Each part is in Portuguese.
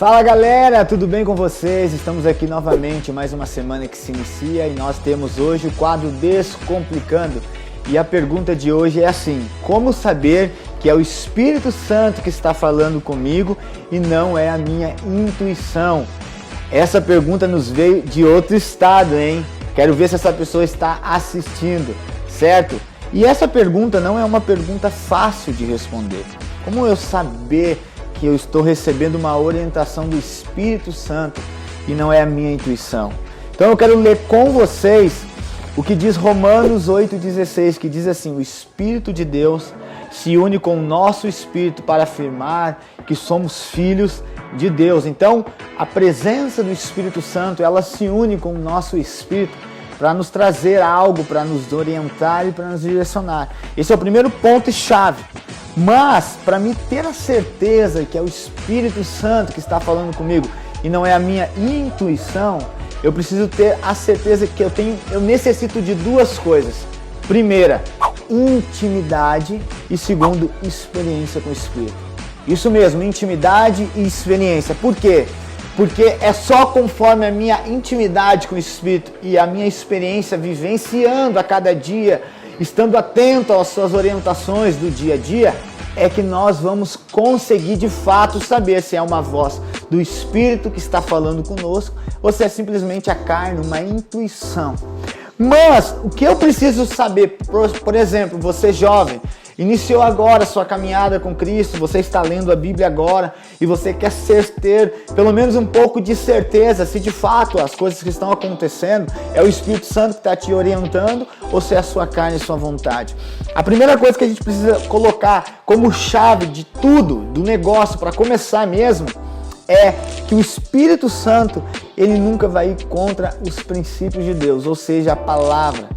Fala galera, tudo bem com vocês? Estamos aqui novamente, mais uma semana que se inicia e nós temos hoje o quadro Descomplicando. E a pergunta de hoje é assim: como saber que é o Espírito Santo que está falando comigo e não é a minha intuição? Essa pergunta nos veio de outro estado, hein? Quero ver se essa pessoa está assistindo, certo? E essa pergunta não é uma pergunta fácil de responder. Como eu saber que eu estou recebendo uma orientação do Espírito Santo e não é a minha intuição? Então eu quero ler com vocês o que diz Romanos 8,16, que diz assim: o Espírito de Deus se une com o nosso Espírito para afirmar que somos filhos de Deus. Então a presença do Espírito Santo, ela se une com o nosso Espírito para nos trazer algo, para nos orientar e para nos direcionar. Esse é o primeiro ponto e chave. Mas, para mim ter a certeza que é o Espírito Santo que está falando comigo e não é a minha intuição, eu preciso ter a certeza que eu necessito de duas coisas. Primeira, intimidade e segundo, experiência com o Espírito. Isso mesmo, intimidade e experiência. Por quê? Porque é só conforme a minha intimidade com o Espírito e a minha experiência vivenciando a cada dia, estando atento às suas orientações do dia a dia, é que nós vamos conseguir de fato saber se é uma voz do Espírito que está falando conosco ou se é simplesmente a carne, uma intuição. Mas o que eu preciso saber, por exemplo, você jovem, iniciou agora a sua caminhada com Cristo, você está lendo a Bíblia agora e você quer ter pelo menos um pouco de certeza se de fato as coisas que estão acontecendo é o Espírito Santo que está te orientando ou se é a sua carne e a sua vontade. A primeira coisa que a gente precisa colocar como chave de tudo, do negócio, para começar mesmo, é que o Espírito Santo, ele nunca vai ir contra os princípios de Deus, ou seja, a palavra.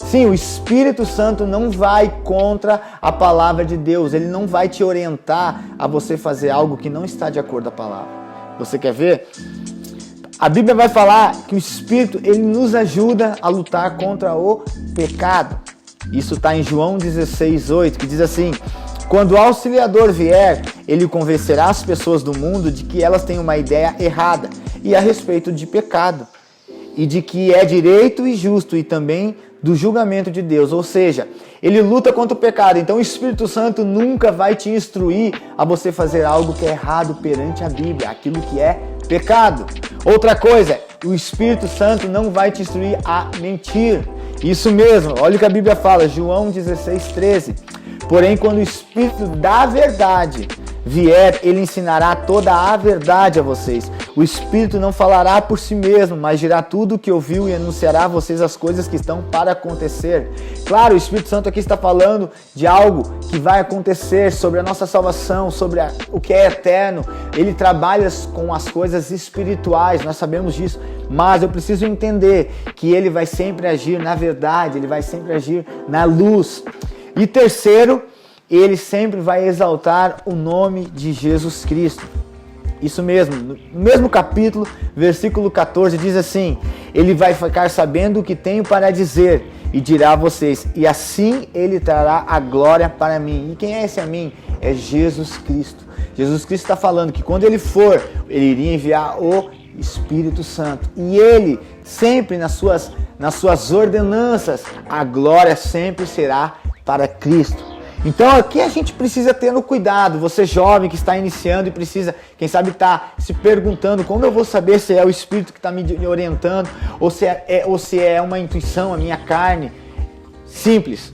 Sim, o Espírito Santo não vai contra a palavra de Deus. Ele não vai te orientar a você fazer algo que não está de acordo com a palavra. Você quer ver? A Bíblia vai falar que o Espírito, ele nos ajuda a lutar contra o pecado. Isso está em João 16:8, que diz assim: quando o Auxiliador vier, ele convencerá as pessoas do mundo de que elas têm uma ideia errada e a respeito de pecado, e de que é direito e justo, e também do julgamento de Deus. Ou seja, ele luta contra o pecado. Então o Espírito Santo nunca vai te instruir a você fazer algo que é errado perante a Bíblia, aquilo que é pecado. Outra coisa, o Espírito Santo não vai te instruir a mentir. Isso mesmo, olha o que a Bíblia fala, João 16:13. Porém, quando o Espírito da verdade vier, ele ensinará toda a verdade a vocês. O Espírito não falará por si mesmo, mas dirá tudo o que ouviu e anunciará a vocês as coisas que estão para acontecer. Claro, o Espírito Santo aqui está falando de algo que vai acontecer, sobre a nossa salvação, sobre o que é eterno. Ele trabalha com as coisas espirituais, nós sabemos disso, mas eu preciso entender que ele vai sempre agir na verdade, ele vai sempre agir na luz. E terceiro, ele sempre vai exaltar o nome de Jesus Cristo. Isso mesmo, no mesmo capítulo, versículo 14, diz assim: ele vai ficar sabendo o que tenho para dizer e dirá a vocês, e assim ele trará a glória para mim. E quem é esse a mim? É Jesus Cristo. Jesus Cristo está falando que quando ele for, ele iria enviar o Espírito Santo. E ele, sempre nas suas ordenanças, a glória sempre será para Cristo. Então aqui a gente precisa ter no cuidado, você jovem que está iniciando e precisa, quem sabe está se perguntando como eu vou saber se é o Espírito que está me orientando ou se é uma intuição, a minha carne. Simples,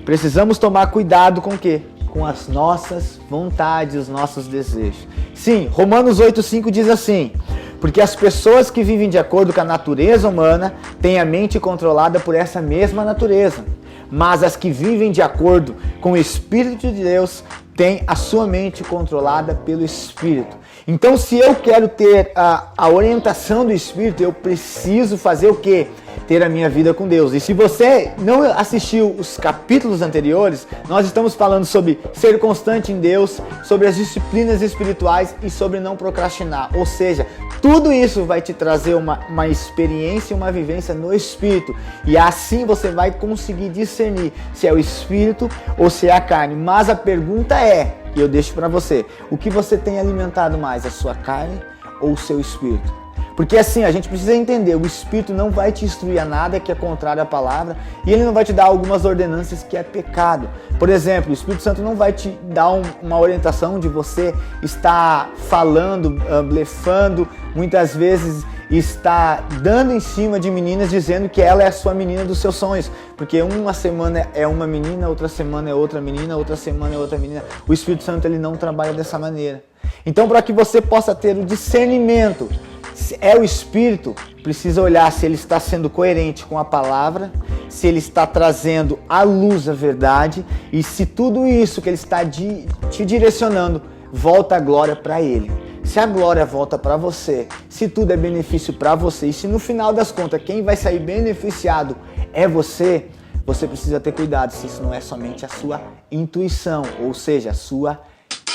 precisamos tomar cuidado com o quê? Com as nossas vontades, os nossos desejos. Sim, Romanos 8:5 diz assim: porque as pessoas que vivem de acordo com a natureza humana têm a mente controlada por essa mesma natureza. Mas as que vivem de acordo com o Espírito de Deus têm a sua mente controlada pelo Espírito. Então, se eu quero ter a orientação do Espírito, eu preciso fazer o quê? Ter a minha vida com Deus. E se você não assistiu os capítulos anteriores, nós estamos falando sobre ser constante em Deus, sobre as disciplinas espirituais e sobre não procrastinar. Ou seja, tudo isso vai te trazer uma experiência e uma vivência no Espírito. E assim você vai conseguir discernir se é o Espírito ou se é a carne. Mas a pergunta é, e eu deixo para você, o que você tem alimentado mais, a sua carne ou o seu espírito? Porque assim, a gente precisa entender, o Espírito não vai te instruir a nada que é contrário à palavra e ele não vai te dar algumas ordenanças que é pecado. Por exemplo, o Espírito Santo não vai te dar uma orientação de você estar falando, blefando, muitas vezes está dando em cima de meninas dizendo que ela é a sua menina dos seus sonhos. Porque uma semana é uma menina, outra semana é outra menina, outra semana é outra menina. O Espírito Santo ele não trabalha dessa maneira. Então, para que você possa ter o discernimento, se é o Espírito, precisa olhar se ele está sendo coerente com a palavra, se ele está trazendo à luz a verdade e se tudo isso que ele está te direcionando volta a glória para ele. Se a glória volta para você, se tudo é benefício para você e se no final das contas quem vai sair beneficiado é você, você precisa ter cuidado se isso não é somente a sua intuição, ou seja, a sua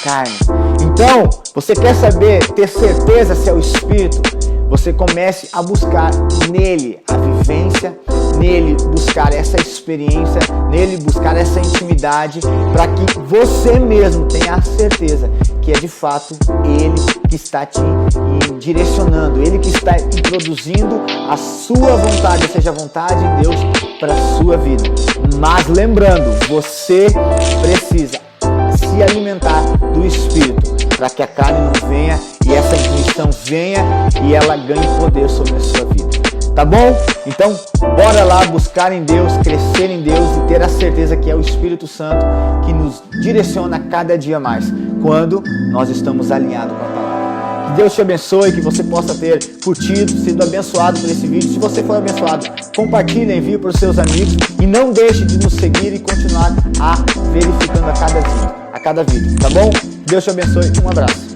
carne. Então, você quer saber, ter certeza se é o Espírito? Você comece a buscar nele a vivência, nele buscar essa experiência, nele buscar essa intimidade, para que você mesmo tenha a certeza que é de fato ele que está te direcionando, ele que está introduzindo a sua vontade, ou seja, a vontade de Deus para a sua vida. Mas lembrando, você precisa se alimentar do Espírito, para que a carne não venha e essa intuição venha e ela ganhe poder sobre a sua vida. Tá bom? Então, bora lá buscar em Deus, crescer em Deus e ter a certeza que é o Espírito Santo que nos direciona cada dia mais, quando nós estamos alinhados com a palavra. Que Deus te abençoe, que você possa ter curtido, sido abençoado por esse vídeo. Se você for abençoado, compartilhe, envie para os seus amigos e não deixe de nos seguir e continuar verificando a cada vídeo, tá bom? Deus te abençoe, um abraço.